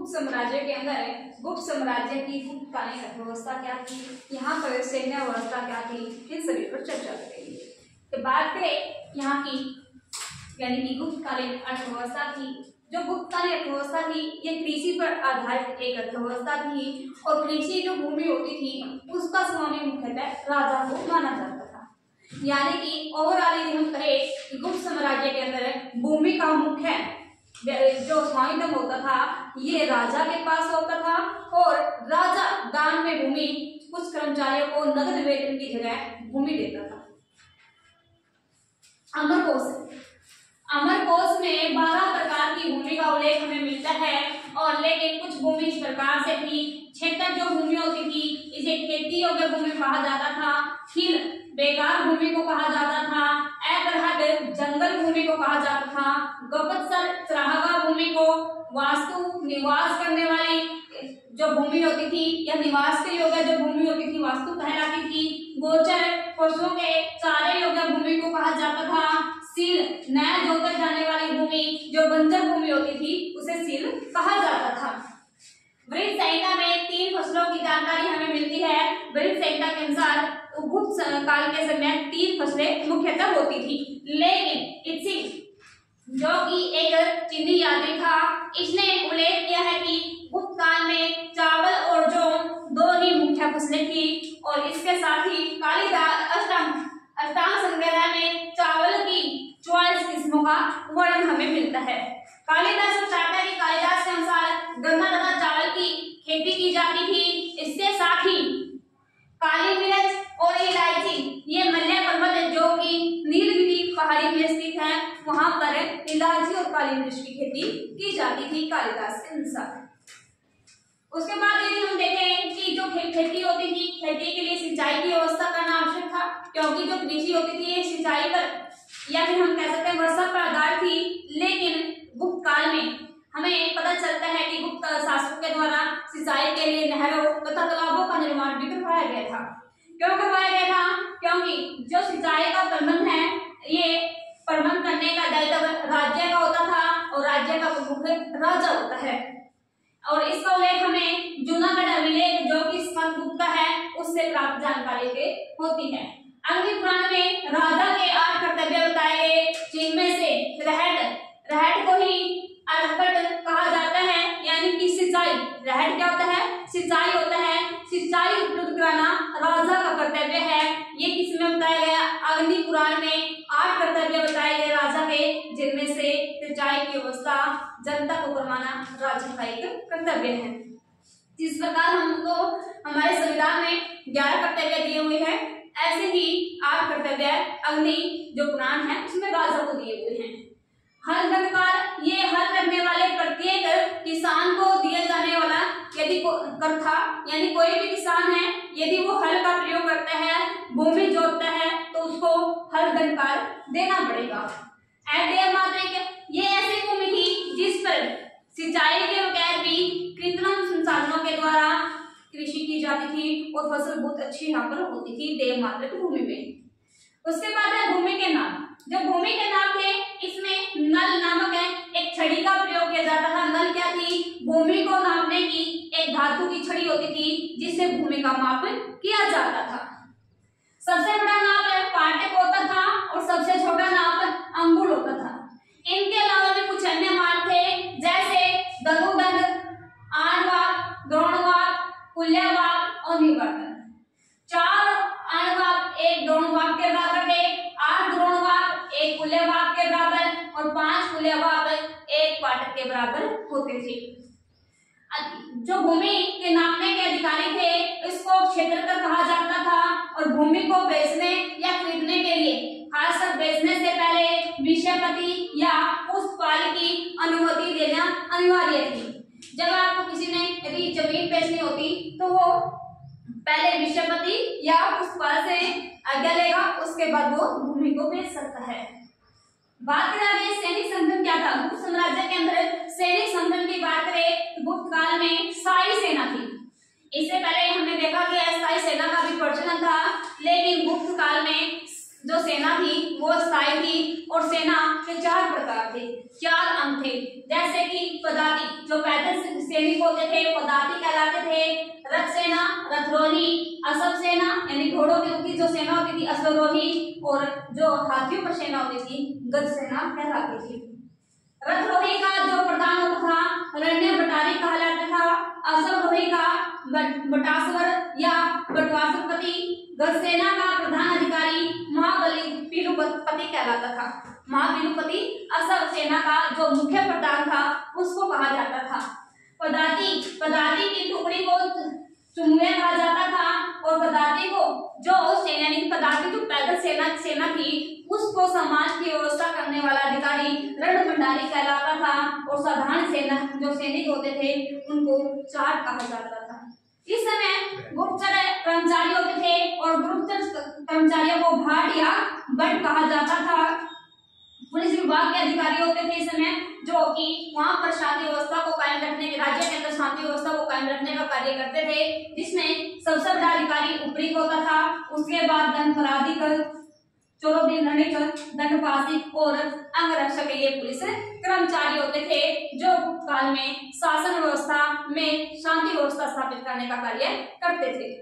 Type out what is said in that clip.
गुप्त साम्राज्य के अंदर गुप्त साम्राज्य की गुप्तकालीन अर्थव्यवस्था क्या थी, यहाँ पर सैन्य व्यवस्था क्या थी, इन सभी पर चर्चा करेंगे। तो बात करें यहाँ की यानी कि गुप्तकालीन अर्थव्यवस्था थी। जो गुप्तकालीन अर्थव्यवस्था थी ये कृषि पर आधारित एक अर्थव्यवस्था थी और कृषि जो भूमि होती थी उसका स्वामी मुख्यतः राजा को माना जाता था। यानी कि ओवरऑल यदि हम कहें कि गुप्त साम्राज्य के अंदर भूमि का मुख्य जो स्वामित्व होता था ये राजा के पास होता था और राजा दान में भूमि कुछ कर्मचारियों को नगद वेतन की जगह भूमि देता था। अमर कोश में 12 प्रकार की भूमि का उल्लेख हमें मिलता है और लेकिन कुछ भूमि इस प्रकार से थी। क्षेत्र जो भूमि होती थी इसे खेती योग्य भूमि कहा जाता था, खिल बेकार भूमि को कहा जाता था, अप्रहद जंगल भूमि को कहा जाता था, गपतसर चरागाह भूमि को, वास्तु निवास करने वाली जो भूमि होती थी या निवास के योग्य जो भूमि होती थी वास्तु कहलाती थी, गोचर पशुओं के चारे योग्य भूमि को कहा जाता था, सील नया जोते जाने वाली भूमि जो बंजर भूमि होती थी उसे सील कहा जाता था। वृहद संहिता में 3 फसलों की जानकारी हमें मिलती है। वृहद संहिता के अनुसार गुप्त काल के समय 3 फसलें मुख्यतः होती थी, लेकिन इसी जो कि एक चीनी यात्री था इसने उल्लेख किया है कि गुप्त काल में चावल और जौ 2 ही मुख्य फसलें थी और इसके साथ ही कालिदास अष्टांग संग्रह में चावल की 44 किस्मों का वर्णन हमें मिलता है। कालिदास बताता है कि कालिदास के अनुसार गन्ना तथा चावल की खेती की जाती थी। इसके साथ ही काली मिर्च और इलायची ये मलय पर्वत जो कि नीलगिरी पहाड़ी में स्थित है वहां पर इलायची और काली मिर्च की खेती की जाती थी कालिदास के अनुसार। उसके बाद यदि हम देखें कि जो खेती होती थी खेती के लिए सिंचाई की व्यवस्था करना आवश्यक था क्योंकि जो कृषि होती थी ये सिंचाई पर या फिर हम कह सकते हैं वर्षा पर आधारित थी, लेकिन गुप्त काल में हमें पता चलता है कि गुप्त शासकों के द्वारा सिंचाई के लिए नहरों तथा तालाबों का निर्माण भी करवाया गया था। क्यों करवाया गया था? क्योंकि जो सिंचाई का प्रबंध है ये प्रबंध करने का दायित्व राज्य का होता था और राज्य का प्रमुख राजा होता है और इसका उल्लेख हमें जूनागढ़ अभिलेख जो कि स्कंदगुप्त का है उससे प्राप्त जानकारी के होती है। अग्नि पुराण में राजा के 8 कर्तव्य बताए गए जिनमें से रहट को ही अर्हकट कहा जाता है यानी कि सिंचाई। रहट क्या होता है? सिंचाई होता है। सिंचाई उपलब्ध कराना राजा का कर्तव्य है। ये किसमें बताया गया? अग्नि पुराण में 8 कर्तव्य बताए गए राजा के जिनमें से सिंचाई की व्यवस्था जनता को करवाना राजा का एक कर्तव्य है। जिस प्रकार हमको हमारे संविधान में 11 कर्तव्य दिए हुए हैं ऐसे ही 8 कर्तव्य अग्नि जो पुराण है उसमें राजा को दिए हुए हैं। हल दंडकार ये हल करने वाले प्रत्येक किसान को दिया जाने वाला यदि करथा यानी कोई भी किसान है यदि वो हल का प्रयोग करता है भूमि जोतता है तो उसको हल दंडकार देना पड़ेगा। ये ऐसी भूमि थी जिस पर सिंचाई के बगैर भी कृत्रिम संसाधनों के द्वारा कृषि की जाती थी और फसल बहुत अच्छी यहाँ पर होती थी देवमात्र भूमि में। उसके बाद है भूमि के नाम। जो भूमि के नाम थे इसमें नल नामक एक छड़ी का प्रयोग किया जाता था। नल क्या थी? भूमि को नापने की एक धातु की छड़ी होती थी जिससे भूमि का माप किया जाता था। सबसे बड़ा नाप पाटक होता था और सबसे छोटा नाप अंगुल होता था। इनके अलावा भी कुछ अन्य माप थे जैसे दनुदंड, आणवाक, द्रोणवाक, कुल्यवाक और निवर्तन। 4 आणवाक 1 द्रोणवाक के बराबर थे, 8 द्रोणवाक 1 कुल्यवाक के बराबर और 5 कुल्यवाक 1 पाटक के बराबर होते थे। जो भूमि के नापने के अधिकारी थे इसको क्षेत्रफल कहा जाता था और भूमि को बेचने या खरीदने के लिए खासकर बेचने से पहले विषयपति या पुष्पपाल की अनुमति लेना अनिवार्य थी। जब आपको किसी ने यदि जमीन बेचनी होती तो वो पहले विषयपति या पुष्पपाल से आज्ञा लेगा उसके बाद वो भूमि को बेच सकता है। बात करें सैनिक संगठन क्या था गुप्त साम्राज्य के अंदर। सैनिक संगठन की बात करें गुप्त काल में स्थायी सेना थी। इससे पहले हमने देखा कि अस्थायी सेना का भी प्रचलन था, लेकिन गुप्त काल में जो सेना थी वो स्थायी थी और सेना के 4 प्रकार थे, 4 अंग थे। जैसे कि पदाति जो पैदल सैनिक होते थे पदाति कहलाते थे, रथ सेना रथरोही, अश्व सेना यानी घोड़ों की जो सेना होती थी अश्वरोही, और जो हाथियों पर सेना होती थी गज सेना कहलाती थी। रथरोही का जो प्रधान होता था रण्य भटारी कहलाता था, अश्वरोही का बटासवर या बटवासरपति, गज सेना का प्रधान अधिकारी महाबलिपति कहलाता था। महाबलिपति अश्व सेना का जो मुख्य प्रधान था उसको कहा जाता था। पदाति की टुकड़ी को चुमुए कहा जाता था, और पदाति को जो सैनिक पदाति जो पैदल सेना थी उसको समाज की व्यवस्था करने वाला अधिकारी रणभंडारी कहलाता था, और साधारण सेना जो सैनिक होते थे उनको चार कहा जाता था। इस समय गुप्तचर कर्मचारी होते थे, और गुप्तचर कर्मचारियों को भाट या बट कहा जाता था। पुलिस विभाग के अधिकारी होते थे इस समय, जो कि वहां पर शांति व्यवस्था को कायम रखने के, राज्य के अंदर शांति व्यवस्था को कायम रखने का कार्य करते थे, जिसमें सबसे बड़ा अधिकारी उपरीक होता था। उसके बाद दंडपराधिक, चोरोदिन दंडपाशिक और अंगरक्षक ये पुलिस कर्मचारी होते थे, जो काल में शासन व्यवस्था में शांति व्यवस्था स्थापित करने का कार्य करते थे।